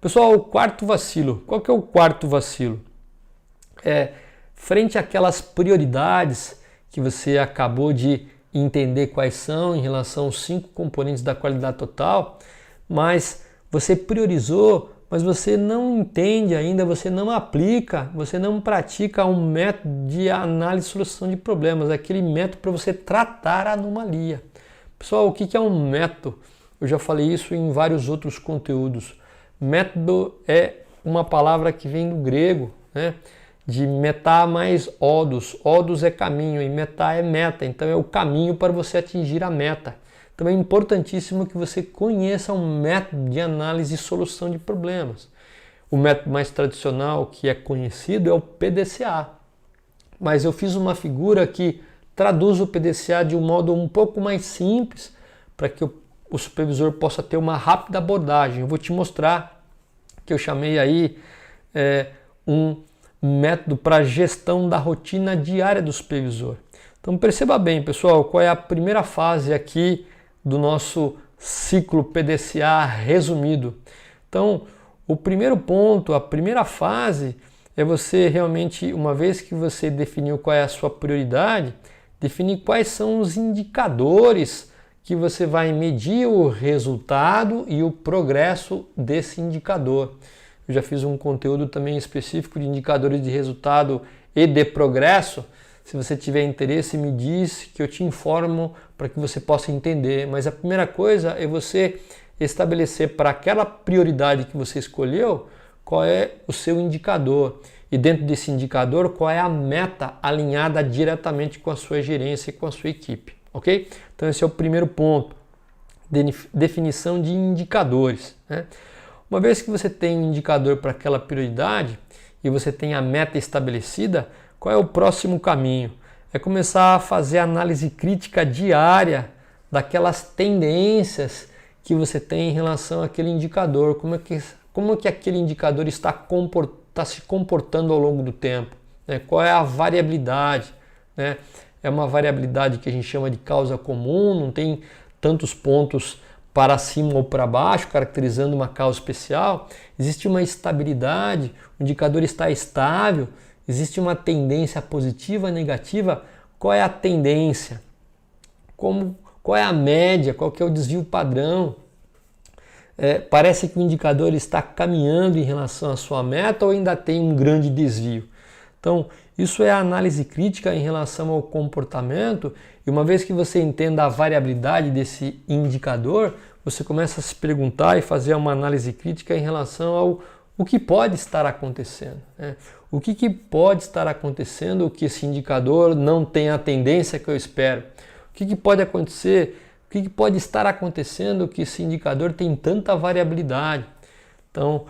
Pessoal, o quarto vacilo. Qual que é o quarto vacilo? Frente àquelas prioridades que você acabou de entender quais são em relação aos 5 componentes da qualidade total, mas você priorizou, mas você não entende ainda, você não aplica, você não pratica um método de análise e solução de problemas, aquele método para você tratar a anomalia. Pessoal, o que é um método? Eu já falei isso em vários outros conteúdos. Método é uma palavra que vem do grego, né? De metá mais odos. Odos é caminho e metá é meta. Então é o caminho para você atingir a meta. Então é importantíssimo que você conheça um método de análise e solução de problemas. O método mais tradicional que é conhecido é o PDCA. Mas eu fiz uma figura que traduz o PDCA de um modo um pouco mais simples para que o supervisor possa ter uma rápida abordagem. Eu vou te mostrar que eu chamei aí um método para gestão da rotina diária do supervisor. Então perceba bem, pessoal, qual é a primeira fase aqui do nosso ciclo PDCA resumido. Então, o primeiro ponto, a primeira fase é você realmente, uma vez que você definiu qual é a sua prioridade, definir quais são os indicadores que você vai medir o resultado e o progresso desse indicador. Eu já fiz um conteúdo também específico de indicadores de resultado e de progresso. Se você tiver interesse, me diz que eu te informo para que você possa entender. Mas a primeira coisa é você estabelecer para aquela prioridade que você escolheu qual é o seu indicador. E dentro desse indicador, qual é a meta alinhada diretamente com a sua gerência e com a sua equipe. Ok? Então esse é o primeiro ponto. Definição de indicadores, né? Uma vez que você tem um indicador para aquela prioridade e você tem a meta estabelecida, qual é o próximo caminho? É começar a fazer análise crítica diária daquelas tendências que você tem em relação àquele indicador. Como é que aquele indicador está se comportando ao longo do tempo? Né? Qual é a variabilidade? Né? É uma variabilidade que a gente chama de causa comum, não tem tantos pontos para cima ou para baixo, caracterizando uma causa especial. Existe uma estabilidade, o indicador está estável, existe uma tendência positiva, negativa. Qual é a tendência? Qual é a média? Qual que é o desvio padrão? Parece que o indicador está caminhando em relação à sua meta ou ainda tem um grande desvio? Então, isso é a análise crítica em relação ao comportamento, e uma vez que você entenda a variabilidade desse indicador, você começa a se perguntar e fazer uma análise crítica em relação ao o que pode estar acontecendo. Né? O que pode estar acontecendo que esse indicador não tem a tendência que eu espero? O que pode acontecer? O que pode estar acontecendo que esse indicador tem tanta variabilidade? Então,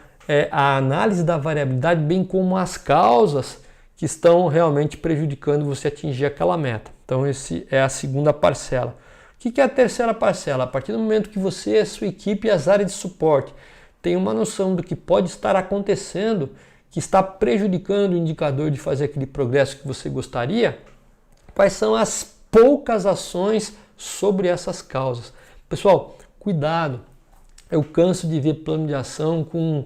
a análise da variabilidade, bem como as causas que estão realmente prejudicando você atingir aquela meta. Então, essa é a segunda parcela. O que é a terceira parcela? A partir do momento que você, a sua equipe e as áreas de suporte têm uma noção do que pode estar acontecendo, que está prejudicando o indicador de fazer aquele progresso que você gostaria, quais são as poucas ações sobre essas causas? Pessoal, cuidado. Eu canso de ver plano de ação com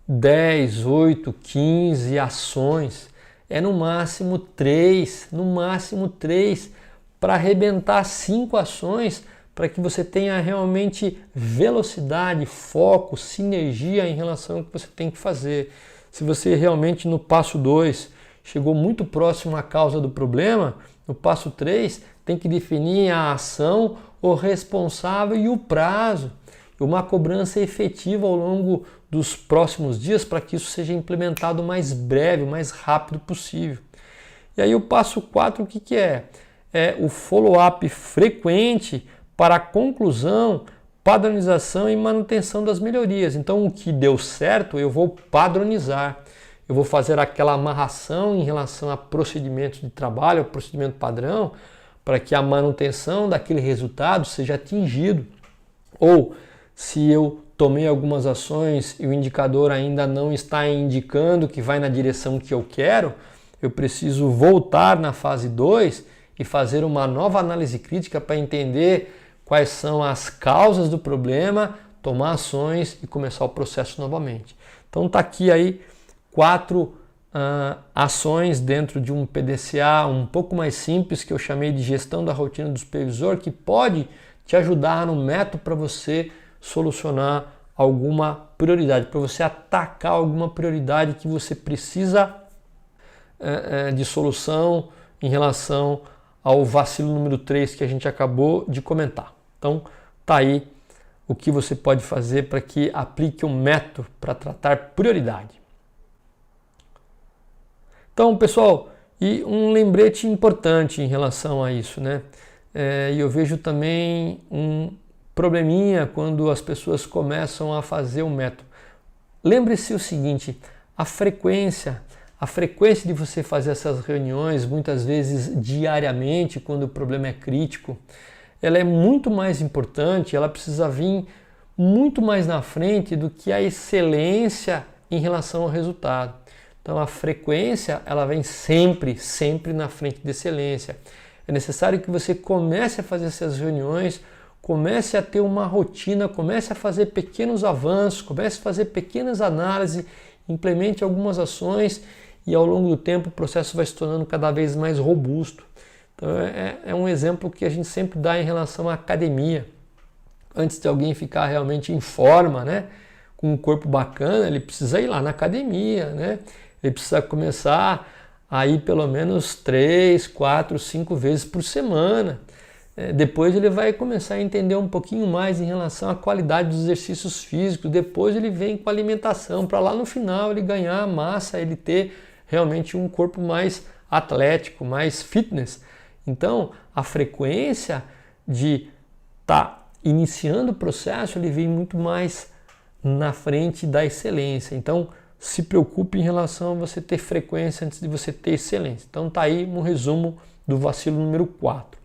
10, 8, 15 ações. É no máximo 3 para arrebentar 5 ações, para que você tenha realmente velocidade, foco, sinergia em relação ao que você tem que fazer. Se você realmente no passo 2 chegou muito próximo à causa do problema, no passo 3 tem que definir a ação, o responsável e o prazo. Uma cobrança efetiva ao longo dos próximos dias para que isso seja implementado o mais breve, o mais rápido possível. E aí o passo 4, o que é? É o follow-up frequente para a conclusão, padronização e manutenção das melhorias. Então o que deu certo eu vou padronizar. Eu vou fazer aquela amarração em relação a procedimentos de trabalho, procedimento padrão, para que a manutenção daquele resultado seja atingido. Ou se eu tomei algumas ações e o indicador ainda não está indicando que vai na direção que eu quero, eu preciso voltar na fase 2 e fazer uma nova análise crítica para entender quais são as causas do problema, tomar ações e começar o processo novamente. Então tá aqui aí 4 ações dentro de um PDCA um pouco mais simples, que eu chamei de gestão da rotina do supervisor, que pode te ajudar no método para você solucionar alguma prioridade, para você atacar alguma prioridade que você precisa de solução em relação ao vacilo número 3 que a gente acabou de comentar. Então tá aí o que você pode fazer para que aplique um método para tratar prioridade. Então, pessoal, e um lembrete importante em relação a isso, né? E eu vejo também um probleminha quando as pessoas começam a fazer o método. Lembre-se o seguinte, a frequência de você fazer essas reuniões, muitas vezes diariamente, quando o problema é crítico, ela é muito mais importante, ela precisa vir muito mais na frente do que a excelência em relação ao resultado. Então a frequência, ela vem sempre na frente da excelência. É necessário que você comece a fazer essas reuniões, comece a ter uma rotina, comece a fazer pequenos avanços, comece a fazer pequenas análises, implemente algumas ações e ao longo do tempo o processo vai se tornando cada vez mais robusto. Então é um exemplo que a gente sempre dá em relação à academia. Antes de alguém ficar realmente em forma, né, com um corpo bacana, ele precisa ir lá na academia, né? Ele precisa começar a ir pelo menos 3, 4, 5 vezes por semana. Depois ele vai começar a entender um pouquinho mais em relação à qualidade dos exercícios físicos. Depois ele vem com a alimentação, para lá no final ele ganhar massa, ele ter realmente um corpo mais atlético, mais fitness. Então, a frequência de estar iniciando o processo, ele vem muito mais na frente da excelência. Então, se preocupe em relação a você ter frequência antes de você ter excelência. Então, tá aí um resumo do vacilo número 4.